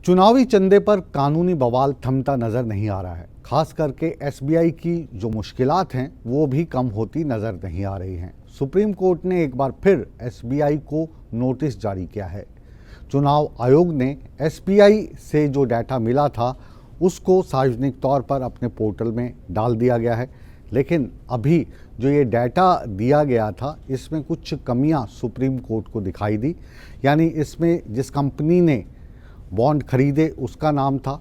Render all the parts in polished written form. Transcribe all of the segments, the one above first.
चुनावी चंदे पर कानूनी बवाल थमता नजर नहीं आ रहा है। खास करके एसबीआई की जो मुश्किलात हैं वो भी कम होती नजर नहीं आ रही हैं। सुप्रीम कोर्ट ने एक बार फिर एसबीआई को नोटिस जारी किया है। चुनाव आयोग ने एसबीआई से जो डाटा मिला था उसको सार्वजनिक तौर पर अपने पोर्टल में डाल दिया गया है, लेकिन अभी जो ये डाटा दिया गया था इसमें कुछ कमियां सुप्रीम कोर्ट को दिखाई दी। यानी इसमें जिस कंपनी ने बॉन्ड खरीदे उसका नाम था,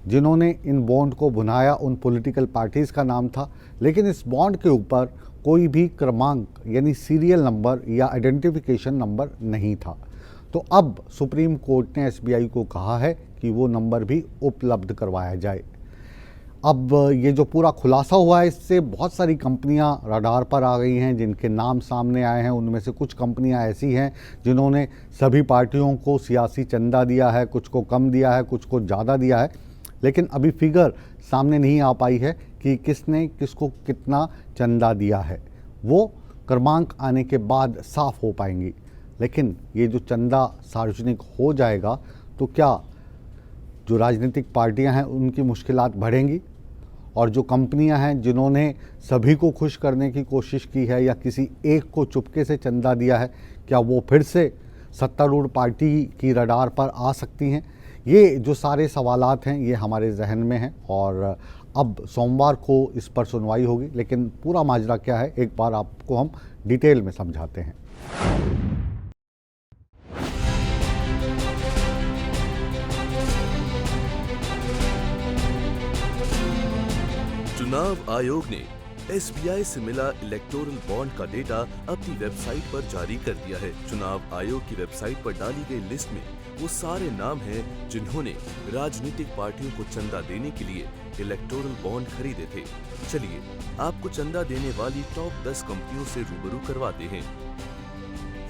जिन्होंने इन बॉन्ड को बनाया उन पॉलिटिकल पार्टीज़ का नाम था, लेकिन इस बॉन्ड के ऊपर कोई भी क्रमांक यानी सीरियल नंबर या आइडेंटिफिकेशन नंबर नहीं था। तो अब सुप्रीम कोर्ट ने एसबीआई को कहा है कि वो नंबर भी उपलब्ध करवाया जाए। अब ये जो पूरा खुलासा हुआ है इससे बहुत सारी कंपनियां रडार पर आ गई हैं जिनके नाम सामने आए हैं। उनमें से कुछ कंपनियां ऐसी हैं जिन्होंने सभी पार्टियों को सियासी चंदा दिया है, कुछ को कम दिया है, कुछ को ज़्यादा दिया है, लेकिन अभी फिगर सामने नहीं आ पाई है कि किसने किसको कितना चंदा दिया है। वो क्रमांक आने के बाद साफ हो पाएंगी। लेकिन ये जो चंदा सार्वजनिक हो जाएगा तो क्या जो राजनीतिक पार्टियां हैं उनकी मुश्किलात बढ़ेंगी, और जो कंपनियां हैं जिन्होंने सभी को खुश करने की कोशिश की है या किसी एक को चुपके से चंदा दिया है, क्या वो फिर से सत्तारूढ़ पार्टी की रडार पर आ सकती हैं? ये जो सारे सवालात हैं ये हमारे जहन में हैं और अब सोमवार को इस पर सुनवाई होगी। लेकिन पूरा माजरा क्या है एक बार आपको हम डिटेल में समझाते हैं। चुनाव आयोग ने एसबीआई से मिला इलेक्टोरल बॉन्ड का डेटा अपनी वेबसाइट पर जारी कर दिया है। चुनाव आयोग की वेबसाइट पर डाली गई लिस्ट में वो सारे नाम हैं जिन्होंने राजनीतिक पार्टियों को चंदा देने के लिए इलेक्टोरल बॉन्ड खरीदे थे। चलिए आपको चंदा देने वाली टॉप 10 कंपनियों से रूबरू करवाते हैं।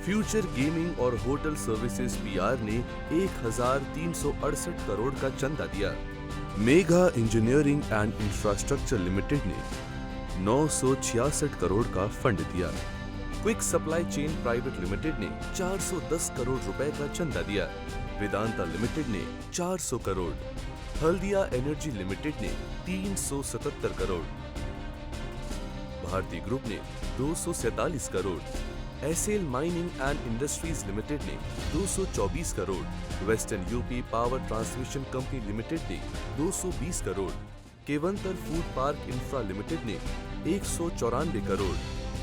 फ्यूचर गेमिंग और होटल सर्विसेज पीआर ने 1368 करोड़ का चंदा दिया। Mega engineering and infrastructure limited ने 966 करोड़ का फंड दिया। Quick supply chain private limited ने 410 करोड़ रुपए का चंदा दिया। वेदांता लिमिटेड ने 400 करोड़, हल्दिया एनर्जी लिमिटेड ने 377 करोड़, भारती ग्रुप ने 247 crore, SL mining and industries limited ने 224 crore, western UP power transmission company limited ने 220 crore, Keventer food park infra limited ने 194 करोड़,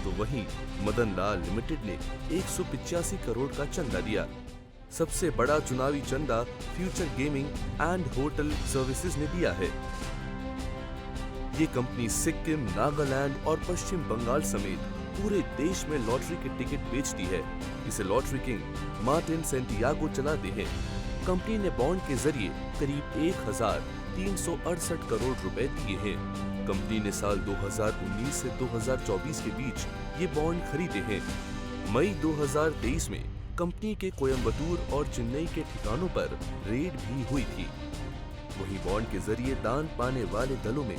तो वहीं मदन लाल लिमिटेड ने 185 करोड़ का चंदा दिया। सबसे बड़ा चुनावी चंदा future gaming and hotel services ने दिया है। ये कंपनी सिक्किम, नागालैंड और पश्चिम बंगाल समेत पूरे देश में लॉटरी के टिकट बेचती है। इसे लॉटरी किंग मार्टिन सेंटियागो चलाते हैं। कंपनी ने बॉन्ड के जरिए करीब 1368 करोड़ रुपए दिए हैं। कंपनी ने साल 2019 से 2024 के बीच ये बॉन्ड खरीदे हैं। मई 2023 में कंपनी के कोयम्बटूर और चेन्नई के ठिकानों पर रेड भी हुई थी। वहीं बॉन्ड के जरिए दान पाने वाले दलों में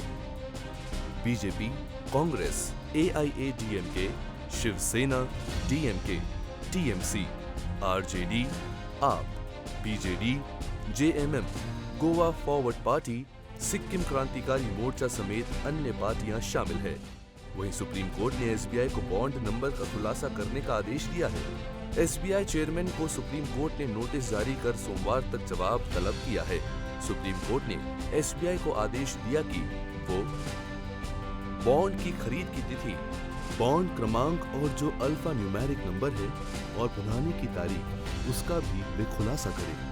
BJP, Congress, AIADMK, Shiv Sena, DMK, TMC, RJD, AAP, BJD, JMM, Goa forward party, Sikkim Krantikari Morcha समेत अन्य पार्टियां शामिल है। वहीं सुप्रीम कोर्ट ने एसबीआई को बॉन्ड नंबर का खुलासा करने का आदेश दिया है। एसबीआई चेयरमैन को सुप्रीम कोर्ट ने नोटिस जारी कर सोमवार तक जवाब तलब किया है। सुप्रीम कोर्ट ने एसबीआई को आदेश दिया कि वो बॉन्ड की खरीद की तिथि, बॉन्ड क्रमांक और जो अल्फा न्यूमेरिक नंबर है और बनाने की तारीख उसका भी वे खुलासा करें।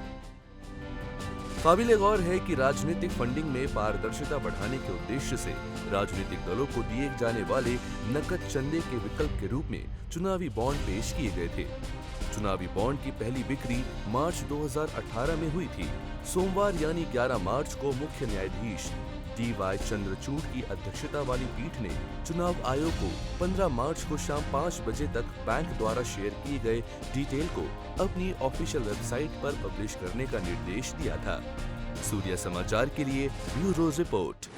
काबिले गौर है कि राजनीतिक फंडिंग में पारदर्शिता बढ़ाने के उद्देश्य से राजनीतिक दलों को दिए जाने वाले नकद चंदे के विकल्प के रूप में चुनावी बॉन्ड पेश किए गए थे। चुनावी बॉन्ड की पहली बिक्री मार्च 2018 में हुई थी। सोमवार यानी 11 मार्च को मुख्य न्यायाधीश DY चंद्रचूड़ की अध्यक्षता वाली पीठ ने चुनाव आयोग को 15 मार्च को शाम 5 बजे तक बैंक द्वारा शेयर किए गए डिटेल को अपनी ऑफिशियल वेबसाइट पर पब्लिश करने का निर्देश दिया था। सूर्य समाचार के लिए ब्यूरो रिपोर्ट।